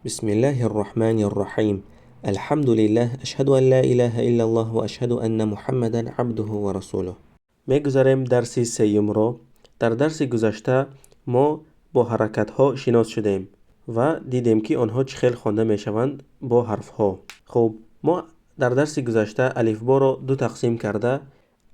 بسم الله الرحمن الرحيم. الحمد لله أشهد أن لا إله إلا الله وأشهد أن محمدا عبده ورسوله. میگذاریم درسی سیوم رو. در درس گذشته ما با حرکت ها شناس شدیم و دیدیم که آنها چه خیلی خوانده می شوند با حرف ها. خب ما در درس گذشته الف با رو دو تقسیم کرده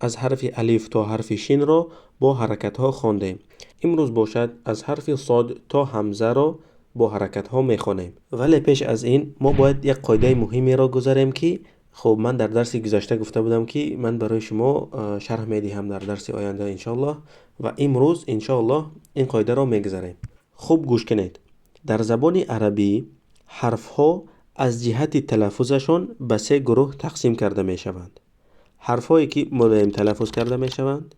از حرف الف تا حرف شین رو با حرکت ها خواندیم. امروز باشد از حرف صاد تا همزه رو با حرکت ها میخوانیم. ولی پیش از این ما باید یک قاعده مهمی را گذاریم که خب من در درس گذشته گفته بودم که من برای شما شرح میدهم در درس آینده انشالله و امروز انشالله این قاعده را میگذاریم. خوب گوش کنید. در زبان عربی حرف ها از جهت تلفظشون به سه گروه تقسیم کرده می شوند. حرف هایی که ملایم تلفظ کرده می شوند،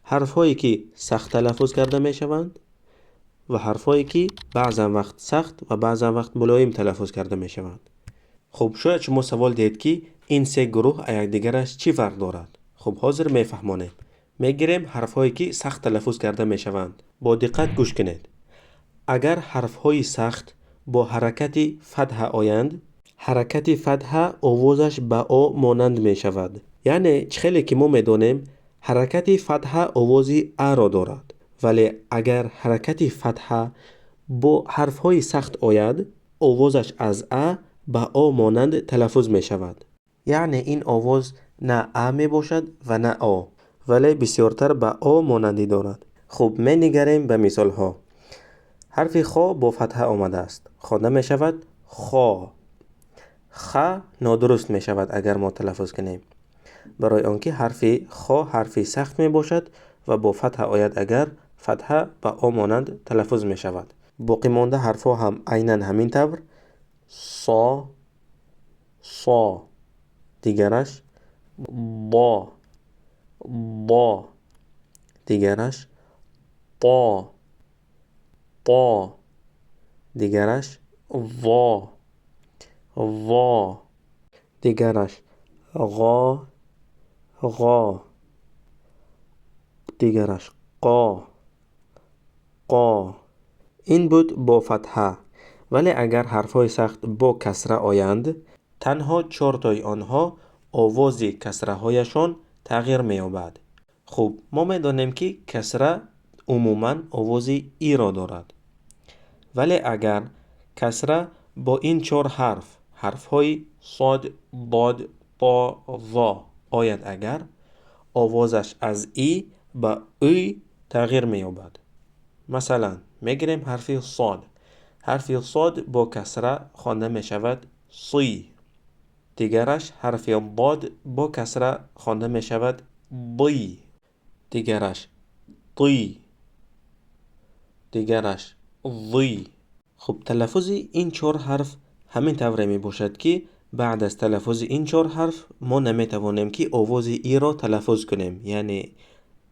حرف هایی که سخت تلفظ کرده می شوند و حرف هایی که بعضا وقت سخت و بعضا وقت ملایم تلفظ کرده می شوند. خب شاید شما سوال دید که این سه گروه یک دیگرش چی فرق دارد؟ خب حاضر میفهمانیم. میگیریم حرف هایی که سخت تلفظ کرده می شوند. با دقت گوش کنید. اگر حرف های سخت با حرکت فتحه آیند، حرکت فتحه آوازش به آ مانند می شود. یعنی خیلی که ما میدانیم حرکت فتحه آوازی ا را دارد، ولی اگر حرکت فتحه با حرف های سخت آید آوازش از ا به آ مانند تلفظ می شود. یعنی این آواز نه ا می باشد و نه آ، ولی بسیارتر به آ مانندی دارد. خب می نگریم به مثال ها. حرف خا با فتحه آمده است، خوانده می شود خا. خ نادرست می شود اگر ما تلفظ کنیم، برای آنکه حرف خا حرف سخت می باشد و با فتحه آید اگر فتحه به آ مانند تلفظ می شود. باقی مانده حرف ها هم عیناً همین طور. صا، صا، دیگرش با، با، دیگرش طا، طا، دیگرش وا، وا، دیگرش غا، غا، دیگرش قا، قا. این بود با فتحه. ولی اگر حرفهای سخت با کسره آیند تنها 4 تای آنها آواز کسره هایشان تغییر می یابد. خب ما می دانیم که کسره عموما آواز ای را دارد، ولی اگر کسره با این 4 حرف های صاد، ضاد، طا، ظا آید اگر آوازش از ای به ای تغییر می یابد. مثلا میگیریم حرف صاد. حرف صاد با کسره خوانده می شود صی. دیگرش حرف ضاد با کسره خوانده می شود ضی. دیگرش طی. دیگرش ضی. خب تلفظ این 4 حرف همین طوره می باشد که بعد از تلفظ این 4 حرف ما نمی توانیم که آواز ای را تلفظ کنیم، یعنی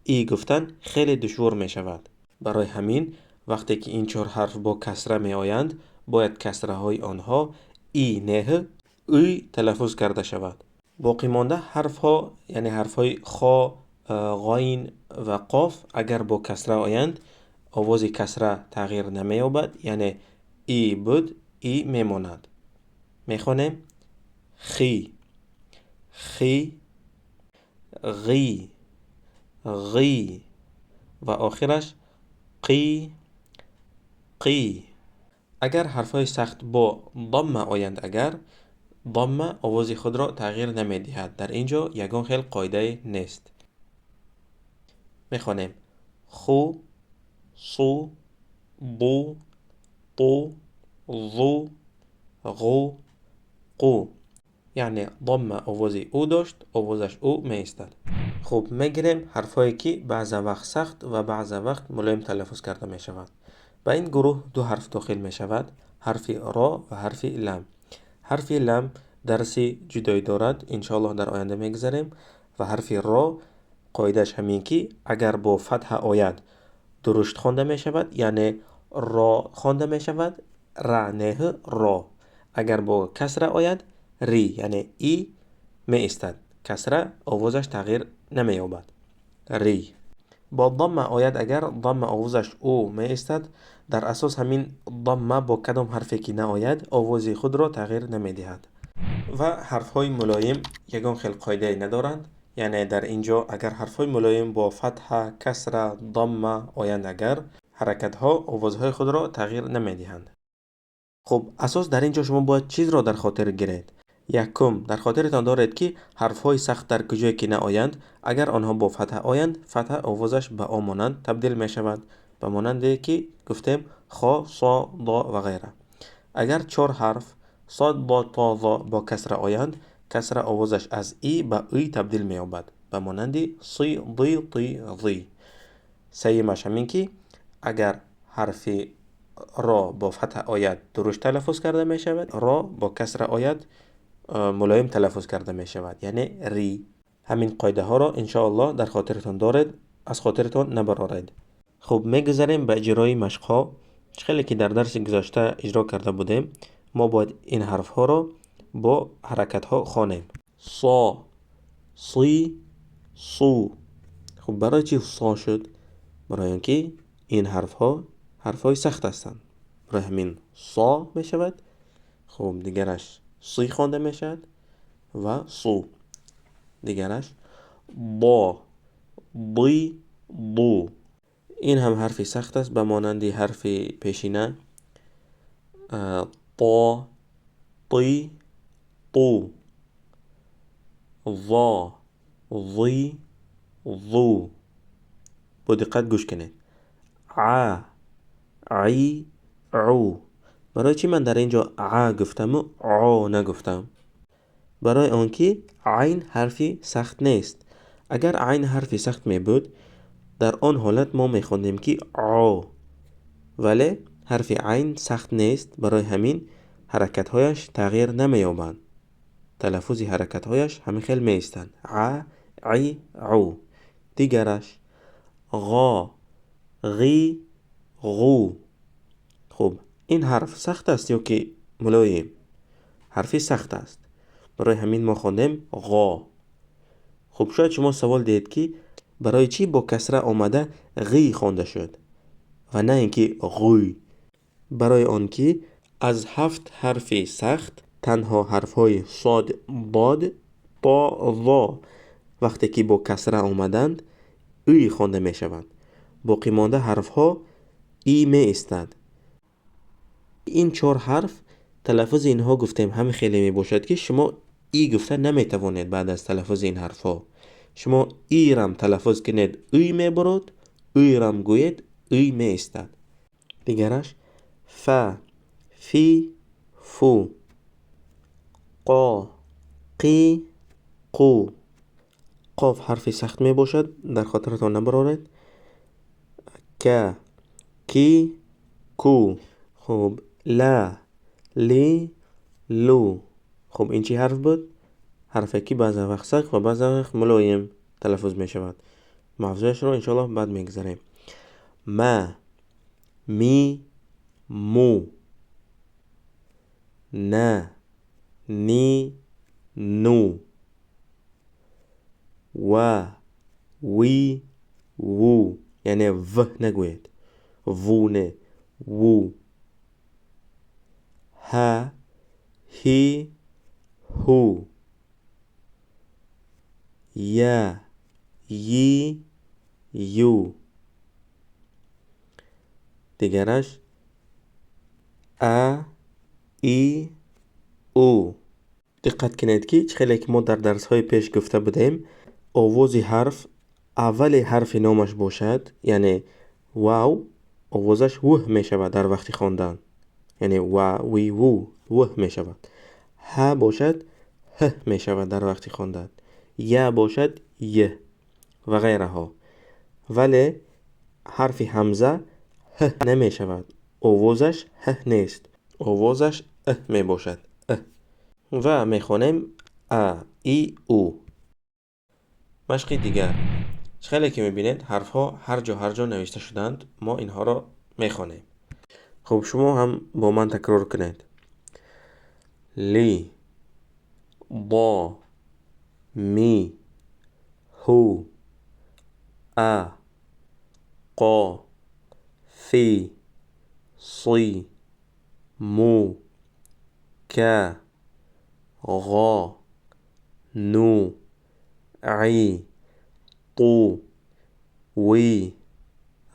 ای گفتن خیلی دشوار می شود. برای همین وقتی که این 4 حرف با کسره می آیند باید کسره های آنها ای نه ای تلفظ کرده شود. باقی مانده حرف ها یعنی حرف های خا، غین و قاف اگر با کسره آیند آواز کسره تغییر نمی یابد، یعنی ای بود ای می ماند. می خوانیم خی، خی، غی، غی و آخرش قی، قی. اگر حرفهای سخت با ضمه آیند اگر ضمه آواز خود را تغییر نمی دهد. در اینجا یگان خیلی قاعده نیست. میخوانیم خو، صو، بو، طو، ظو، غو، قو. یعنی ضمه آواز او داشت، آوازش او می ایستد. خب میگیریم حرفایی که بعض وقت سخت و بعض وقت ملایم تلفظ کرده می شود. به این گروه 2 حرف داخل می شود، حرف را و حرف لم. حرف لم درسی جدایی دارد، انشاءالله در آینده میگذاریم. و حرف را قاعدش همین که اگر با فتح آید درشت خوانده می شود، یعنی را خوانده می شود، را نه را. اگر با کسره آید ری، یعنی ای می ایستد، کسره آوازش تغییر نمی یابد. ری. با ضمه آید اگر ضمه آوازش او می استد. در اساس همین ضمه با کدام حرفی که نآید آواز خود را تغییر نمی دهد. و حرف های ملایم یگان خیل قاعده ندارند. یعنی در اینجا اگر حرف های ملایم با فتحه، کسره، ضمه آیند اگر حرکت ها آوازهای خود را تغییر نمی دهند. خب اساس در اینجا شما باید چیز را در خاطر گیرید. یکم در خاطرتان دارید که حرف های سخت در کجایی که نآیند اگر آنها با فتحه آیند فتحه آوازش به آ مانند تبدیل می شود، به مانندی که گفتیم خا، صا، ضا و غیره. اگر 4 حرف صاد، ضاد، طا، ظا با کسره آیند کسره آوازش از ای به ای تبدیل می یابد، به مانندی صی، ضی، طی، ظی. سیمش همین که اگر حرف را با فتح آید درشت تلفظ کرده می شود، را با کسر آید ملایم تلفظ کرده می شود، یعنی ری. همین قاعده ها را انشاءالله در خاطرتان دارید، از خاطرتان نبرارید. خب میگذاریم به اجرای مشق ها. خیلی که در درس گذشته اجرا کرده بودیم ما باید این حرف ها را با حرکت ها خوانیم. صا، صی، صو. خب برای چی صا شد؟ برای اینکه این حرف های سخت هستند. برای همین صا می شود. خب دیگرش صی خوانده می شود و صو. دیگرش با، ضی، ضو. این هم حرفی سخت است به مانندی حرف پیشینه طا، طی، طو. ظا، ظی، ظو. با دقت گوش کنید. ع، عی، عو. برای چی من در اینجا ع گفتم و عو نگفتم؟ برای آنکه عین حرفی سخت نیست. اگر عین حرفی سخت می بود در آن حالت ما می خوندیم که عو، ولی حرف عین سخت نیست، برای همین حرکت هایش تغییر نمی یابند. تلفظ حرکت هایش همین خیل می ایستند. ع، عی، عو. دیگرش غا، غی، غو. خب این حرف سخت است یا که ملایم؟ حرفی سخت است، برای همین ما خوندیم غا. خب شاید شما سوال دید که برای چی با کسره آمده غی خوانده شد و نه اینکه غوی؟ برای آنکه از 7 حرف سخت تنها حرف های صاد، ضاد، طا، ظا وقتی که با کسره آمدند ای خوانده می شوند. باقی مانده حرف ها ای می ایستند. این 4 حرف تلفظ اینها گفتیم همین خیلی می باشد که شما ای گفته نمی توانید. بعد از تلفظ این حرف ها شما ای رم تلفظ کنید ای می برود، ای رم گوید ای می ایستد. دیگرش ف، فی، فو. قا، قی، قو. قاف حرفی سخت می باشد، در خاطرتان نبرارید. ک، کی، کو. خب لا، لی، لو. خب این چی حرف بود؟ حرفی که بعضی وقت سخت و بعضی وقت ملایم تلفظ می شود. موضوعش رو انشاءالله بعد میگذاریم. ما، می، مو. نه، نی، نو. و، وی، وو. یعنی و نگوید، وو نه، وو. ها، هی، هو. یا، یی، یو. دیگرش ا، ای، او. دقت کنید که خیلی که ما در درس های پیش گفته بودیم آواز حرف اول حرف نامش باشد، یعنی واو آوازش وه می شود در وقت خواندن، یعنی وا، وی، وو وه می شود. ها باشد ه می شود در وقت خواندن. یا باشد ی و غیره ها. ولی حرف حمزه ه نمی شود، آوازش ه نیست، آوازش اه می باشد. و می خوانیم ا، ای، او. مشق دیگر. خیلی که می بینید حرف ها هر جا نوشته شدند، ما اینها را می خوانیم. خب شما هم با من تکرار کنید. لی، ضا، می، هو، ا، قا فی صی مو کا غا نو عی طو وی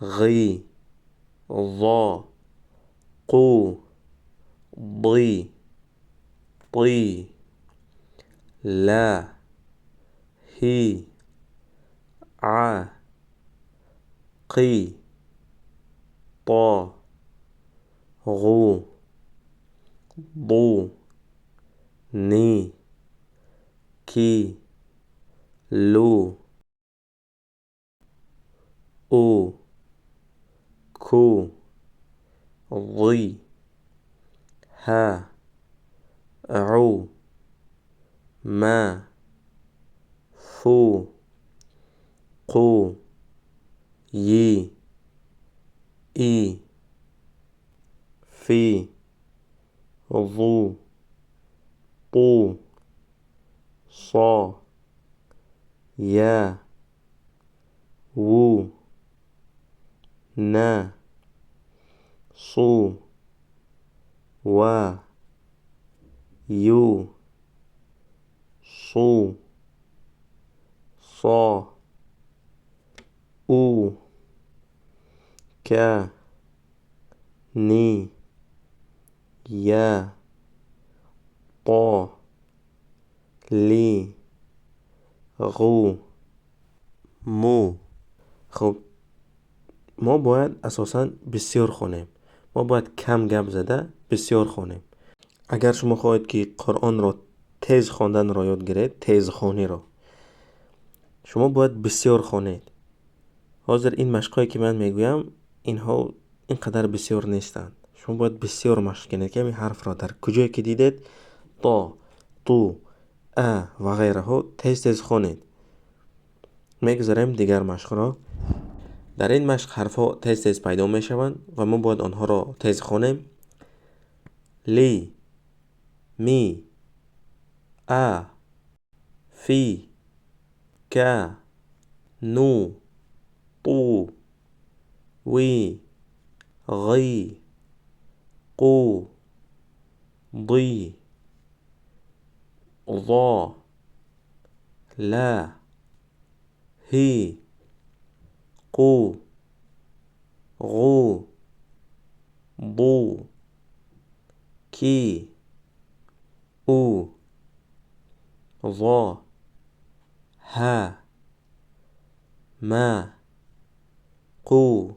غی ضا قو ضی طی لا هی ع قی طا غو ضو نی کی لو او کو ضی ها عو ما فو قو ی ای فی ضو طو صا یا وو نه صو و یو صو صا او کا نی یا طا لی غو مو. خب ما باید اساساً بسیار خوانیم. ما باید کم گپ زده بسیار خوانیم. اگر شما خواهید که قرآن را تیز خواندن را یاد گیرید، تیز خوانی را، شما باید بسیار خوانید. حاضر این مشقایی که من میگویم اینها اینقدر بسیار نیستند. شما باید بسیار مشق کنید که این حرف را در کجایی که دیدید تا تو و غیره ها تیز تیز خوانید. میگذاریم دیگر مشق را. در این مشق حرف ها تیز تیز پیدا می شوند و ما باید آنها را تیز خوانیم. لی می فی کا نو طو وی غی قو ضی ضا لا هی قو غو ضو کی او ضا ها ما قو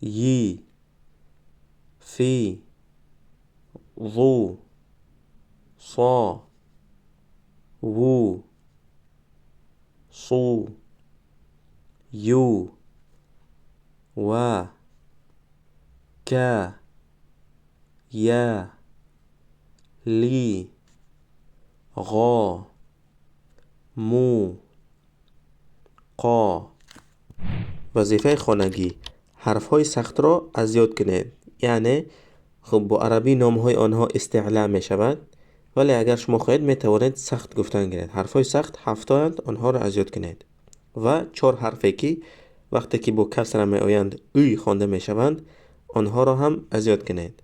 ی فی ضو صا وو صو یو و کا یا لی غا مو قا. وظیفه خوانگی: حرف‌های سخت را از یاد کنید. یعنی خب با عربی نام‌های آنها استعلا می شود، ولی اگر شما خواهید می توانید سخت گفتن گیرید. حرف‌های سخت 7 اند، آنها را از یاد کنید. و 4 حرفی که وقتی که با کسره می آیند اوی خوانده می شوند، آنها را هم از یاد کنید.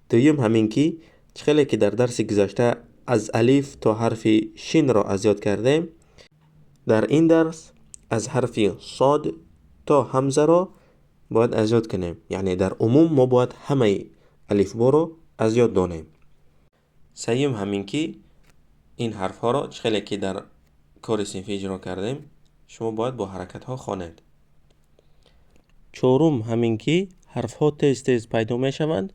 دوم همین که خیلی که در درس گذشته از الف تا حرف شین را از یاد کردیم، در این درس از حرف صاد تا همزه را باید از یاد کنیم. یعنی در عموم ما باید همه الف با را از یاد دانیم. سوم همین که این حرف ها را خیلی که در کار صنفی اجرا کردیم شما باید با حرکت ها خوانید. چهارم همین که حرف ها تیز تیز پیدا می شوند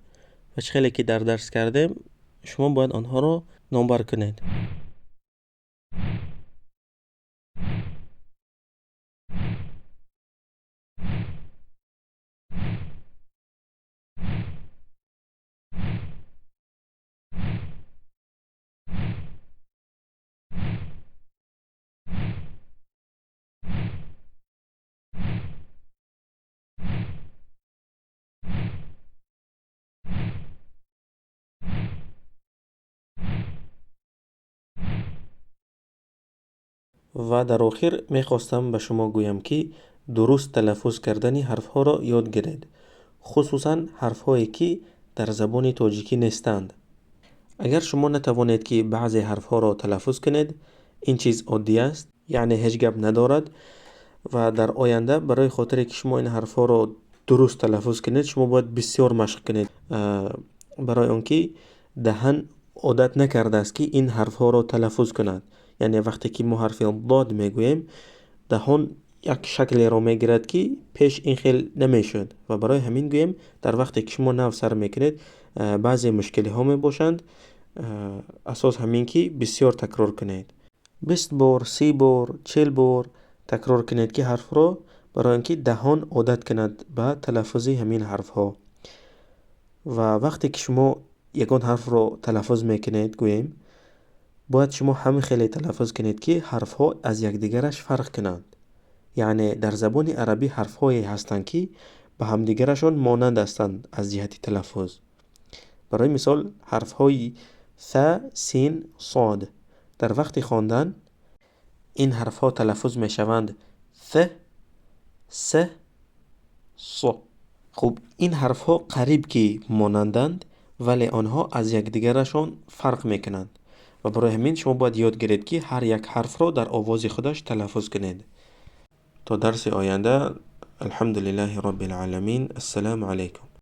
و خیلی که در درس کردیم شما باید آنها را نامبر کنید. و در آخر میخواستم به شما گویم که درست تلفظ کردن حرف ها را یاد گیرید. خصوصا حرف هایی که در زبان تاجیکی نیستند. اگر شما نتوانید که بعضی حرف ها را تلفظ کنید، این چیز عادی است، یعنی هیچ گپ ندارد و در آینده برای خاطر که شما این حرف ها را درست تلفظ کنید شما باید بسیار مشق کنید، برای آنکه دهن عادت نکرده است که این حرف ها را تلفظ کند. یعنی وقتی که ما حرف ضاد میگوییم دهان یک شکلی را میگیرد که پیش این خیل نمیشد و برای همین گویم در وقتی که شما نو سر میکنید بعضی مشکلی ها می باشند. اساس همین که بسیار تکرار کنید، 20 بار، 30 بار، 40 بار تکرار کنید که حرف را، برای اینکه دهان عادت کند به تلفظ همین حرف ها. و وقتی که شما یگان حرف را تلفظ میکنید گوییم باید شما همین خیلی تلفظ کنید که حرف ها از یکدیگرش فرق کنند. یعنی در زبان عربی حرف هایی هستند که به همدیگرشان مانند هستند از جهت تلفظ. برای مثال حرف های ث، سین، صاد در وقت خواندن این حرف ها تلفظ می شوند ث، س، ص. خب این حرف ها قریب که مانندند ولی آنها از یکدیگرشان فرق می کنند و برای همین شما باید یاد گیرید که هر یک حرف را در آواز خودش تلفظ کنید. تا درس آینده، الحمدلله رب العالمین. السلام علیکم.